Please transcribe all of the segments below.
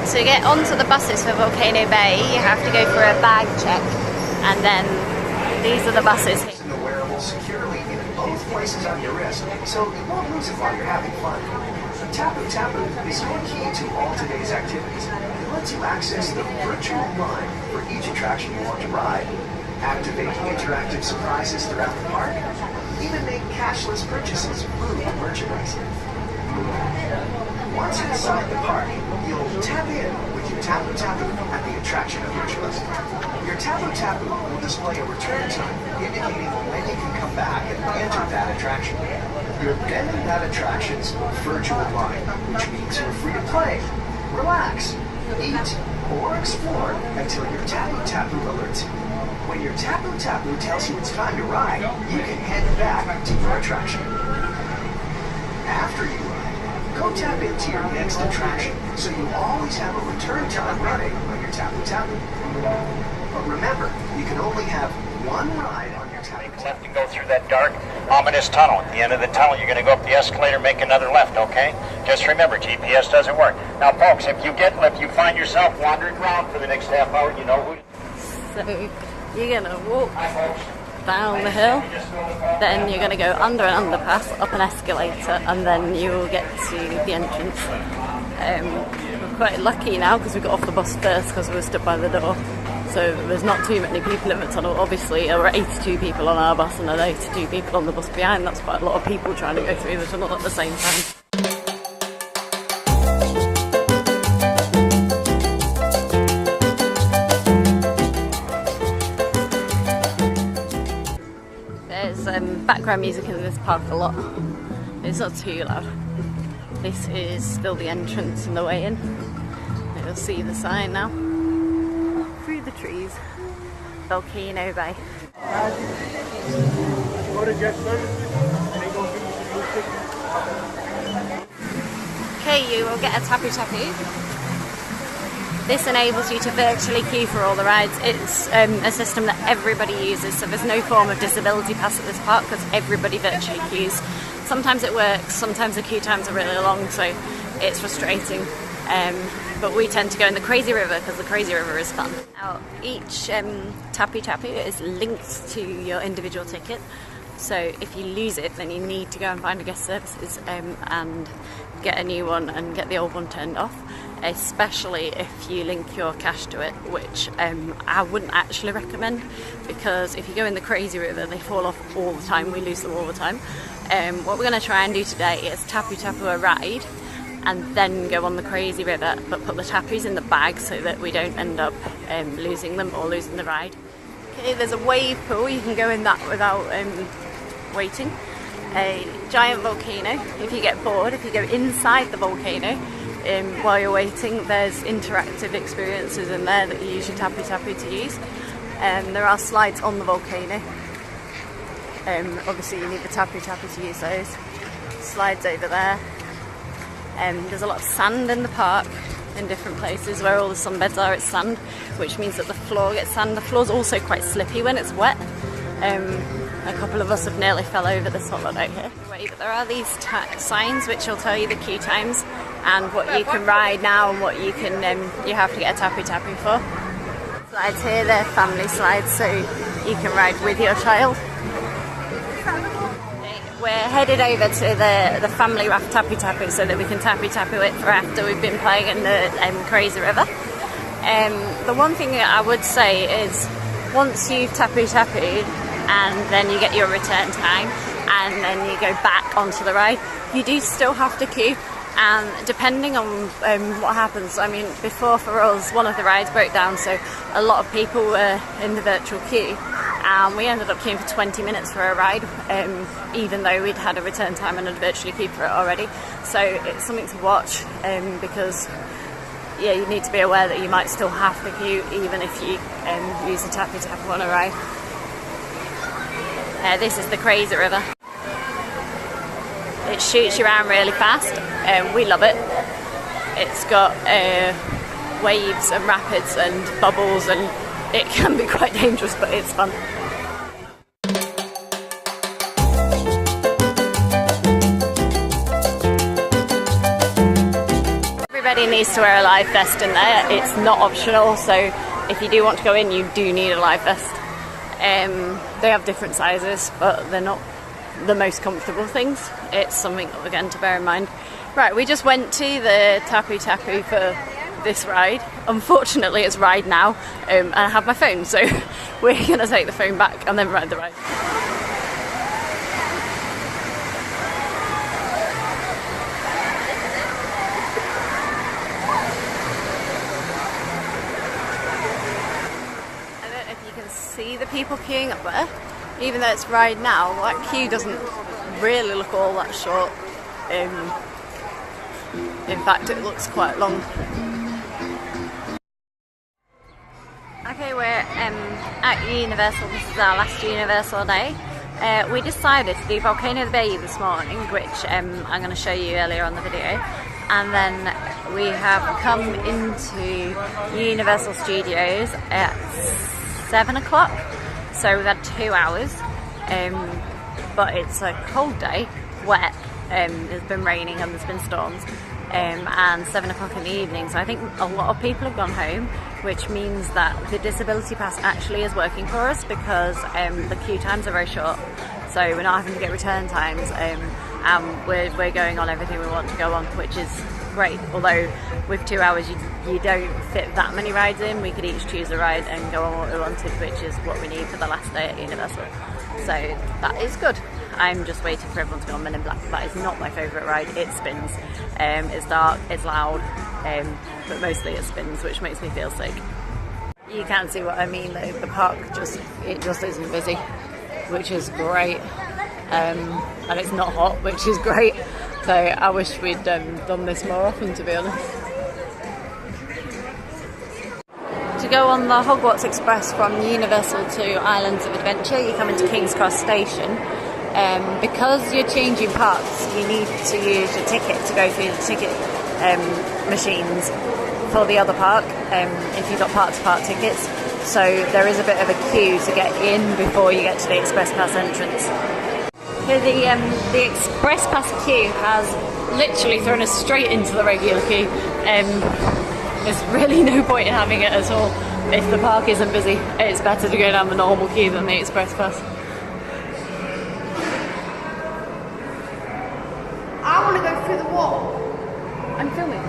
To get onto the buses for Volcano Bay, you have to go for a bag check, and then these are the buses. The wearable securely in both places on your wrist, so you won't lose it while you're having fun. Tapu Tapu is your key to all today's activities. It lets you access the virtual line for each attraction you want to ride, activate interactive surprises throughout the park, even make cashless purchases of food and merchandise. Once inside the park, you'll tap in with your Tapu Tapu at the attraction of your choice. Your Tapu Tapu will display a return time, indicating when you can come back and enter that attraction. You're then in that attraction's virtual line, which means you're free to play, relax, eat, or explore until your Tapu Tapu alerts you. When your Tapu Tapu tells you it's time to ride, you can head back to your attraction. After you ride, go tap into your next attraction so you always have a return time ready on your Tapu Tapu. But remember, you can only have one ride on your Tapu Tapu. Left and go through that dark, ominous tunnel. At the end of the tunnel, you're going to go up the escalator, make another left, okay? Just remember, GPS doesn't work. Now, folks, if you find yourself wandering around for the next half hour, you know who. So you're going to walk down the hill, then you're going to go under an underpass, up an escalator, and then you'll get to the entrance. We're quite lucky now because we got off the bus first because we were stood by the door. So there's not too many people in the tunnel. Obviously there were 82 people on our bus and there are 82 people on the bus behind. That's quite a lot of people trying to go through the tunnel at the same time. There's background music in this park a lot. It's not too loud. This is still the entrance and the way in. You'll see the sign now. Through the trees, Volcano Bay. Okay, you will get a Tapu Tapu. This enables you to virtually queue for all the rides. It's a system that everybody uses, so there's no form of disability pass at this park because everybody virtually queues. Sometimes it works, sometimes the queue times are really long, so it's frustrating. But we tend to go in the Crazy River because the Crazy River is fun. Now, each Tapu Tapu is linked to your individual ticket, so if you lose it then you need to go and find a guest services and get a new one and get the old one turned off, especially if you link your cash to it, which I wouldn't actually recommend, because if you go in the Crazy River they fall off all the time, we lose them all the time. What we're going to try and do today is Tapu Tapu a ride and then go on the Crazy River, but put the tapus in the bag so that we don't end up losing them or losing the ride. Okay, there's a wave pool, you can go in that without waiting. A giant volcano, if you get bored, if you go inside the volcano while you're waiting, there's interactive experiences in there that you use your Tapu Tapu to use. There are slides on the volcano. Obviously you need the Tapu Tapu to use those. Slides over there. There's a lot of sand in the park in different places. Where all the sunbeds are, it's sand, which means that the floor gets sand. The floor's also quite slippy when it's wet. A couple of us have nearly fell over this holiday here. But there are these signs which will tell you the queue times and what you can ride now and what you can you have to get a Tapu Tapu for. Slides here, they're family slides, so you can ride with your child. We're headed over to the family raft Tapu Tapu so that we can Tapu Tapu it for after we've been playing in the Crazy River. The one thing that I would say is once you've Tapu Tapu'd and then you get your return time and then you go back onto the ride, you do still have to queue, and depending on what happens, I mean before for us one of the rides broke down, so a lot of people were in the virtual queue and we ended up queuing for 20 minutes for a ride, even though we'd had a return time and had virtually queued for it already. So it's something to watch, because yeah, you need to be aware that you might still have to queue even if you use the Tapu Tapu on a ride. This is the Crazy River. It shoots you around really fast, we love it. It's got waves and rapids and bubbles, and it can be quite dangerous, but it's fun. everybody needs to wear a life vest in there. It's not optional, so if you do want to go in, you do need a life vest. They have different sizes, but they're not the most comfortable things. It's something, again, to bear in mind. Right, we just went to the Tapu Tapu for this ride. Unfortunately, it's ride now, and I have my phone, so we're going to take the phone back and then ride the ride. See the people queuing up there, even though it's ride now. That queue doesn't really look all that short. In fact, it looks quite long. Okay, we're at Universal. This is our last Universal day. We decided to do Volcano Bay this morning, which I'm going to show you earlier on the video, and then we have come into Universal Studios at 7 o'clock, so we've had 2 hours, but it's a cold day, wet, it's been raining and there's been storms, and 7 o'clock in the evening, so I think a lot of people have gone home, which means that the disability pass actually is working for us, because the queue times are very short, so we're not having to get return times, and we're going on everything we want to go on, which is great. Although with 2 hours you don't fit that many rides in. We could each choose a ride and go on what we wanted, which is what we need for the last day at Universal, so that is good. I'm just waiting for everyone to go on Men in Black. That is not my favourite ride. It spins, it's dark, it's loud, but mostly it spins, which makes me feel sick. You can see what I mean though, the park just isn't busy, which is great, and it's not hot, which is great. So I wish we'd done this more often, to be honest. To go on the Hogwarts Express from Universal to Islands of Adventure, you come into King's Cross Station. Because you're changing parks, you need to use your ticket to go through the ticket machines for the other park, if you've got park-to-park tickets. So there is a bit of a queue to get in before you get to the Express Pass entrance. So the Express Pass queue has literally thrown us straight into the regular queue. There's really no point in having it at all. If the park isn't busy, it's better to go down the normal queue than the Express Pass. I want to go through the wall. I'm filming.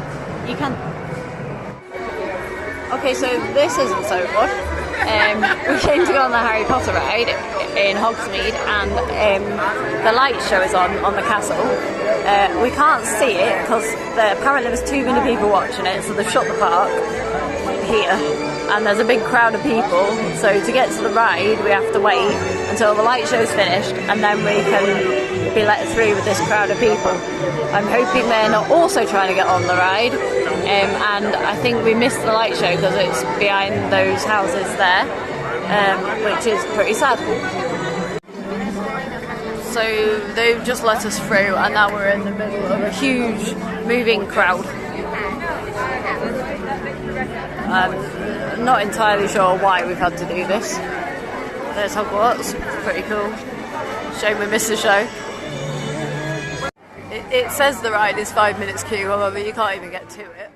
You can. Okay, so this isn't so good. We came to go on the Harry Potter ride in Hogsmeade, and the light show is on the castle. We can't see it because apparently there's too many people watching it, so they've shut the park here, and there's a big crowd of people, so to get to the ride we have to wait until the light show's finished, and then we can be let through with this crowd of people. I'm hoping they're not also trying to get on the ride, and I think we missed the light show because it's behind those houses there, which is pretty sad. So they've just let us through, and now we're in the middle of a huge moving crowd. I'm not entirely sure why we've had to do this. There's Hogwarts, pretty cool. Shame we missed the show. It says the ride is 5 minutes queue, although you can't even get to it.